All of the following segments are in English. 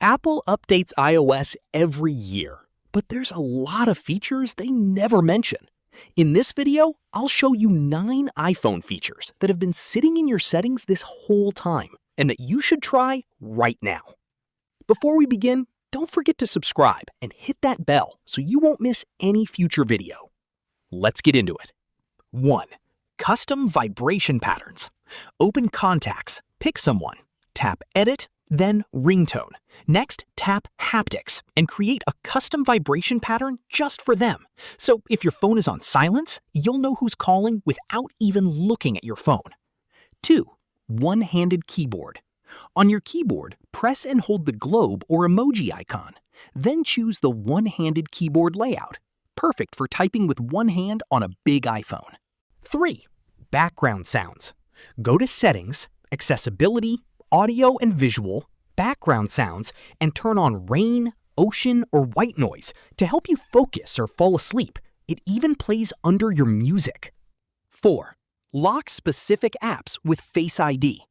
Apple updates iOS every year, but there's a lot of features they never mention. In this video, I'll show you 9 iPhone features that have been sitting in your settings this whole time and that you should try right now. Before we begin, don't forget to subscribe and hit that bell so you won't miss any future video. Let's get into it. 1. Custom vibration patterns. Open Contacts, pick someone, tap Edit, then Ringtone. Next, tap Haptics and create a custom vibration pattern just for them. So if your phone is on silence, you'll know who's calling without even looking at your phone. 2. One-handed keyboard. On your keyboard, press and hold the globe or emoji icon. Then choose the one-handed keyboard layout. Perfect for typing with one hand on a big iPhone. 3. Background sounds. Go to Settings, Accessibility, Audio and Visual, Background Sounds, and turn on rain, ocean, or white noise to help you focus or fall asleep. It even plays under your music. 4. Lock specific apps with Face ID.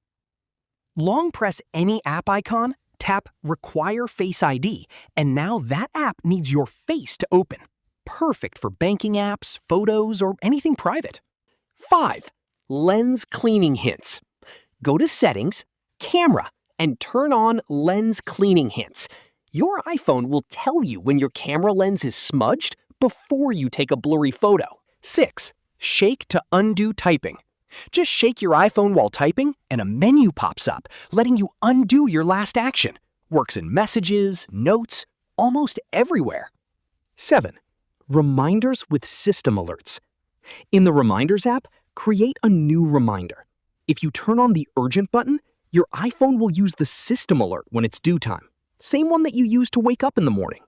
Long press any app icon, tap Require Face ID, and now that app needs your face to open. Perfect for banking apps, photos, or anything private. 5. Lens cleaning hints. Go to Settings, Camera, and turn on Lens Cleaning Hints. Your iPhone will tell you when your camera lens is smudged before you take a blurry photo. 6. Shake to undo typing. Just shake your iPhone while typing and a menu pops up, letting you undo your last action. Works in Messages, Notes, almost everywhere. 7. Reminders with System Alerts. In the Reminders app, create a new reminder. If you turn on the Urgent button, your iPhone will use the system alert when it's due time. Same one that you use to wake up in the morning.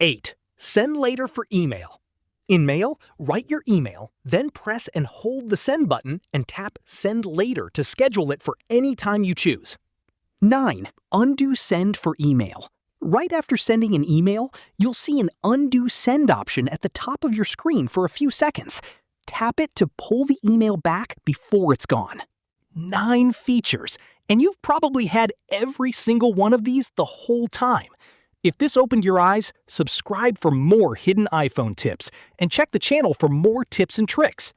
8. Send later for email. In Mail, write your email, then press and hold the Send button and tap Send Later to schedule it for any time you choose. 9. Undo Send for email. Right after sending an email, you'll see an Undo Send option at the top of your screen for a few seconds. Tap it to pull the email back before it's gone. 9 features, and you've probably had every single one of these the whole time. If this opened your eyes, subscribe for more hidden iPhone tips and check the channel for more tips and tricks.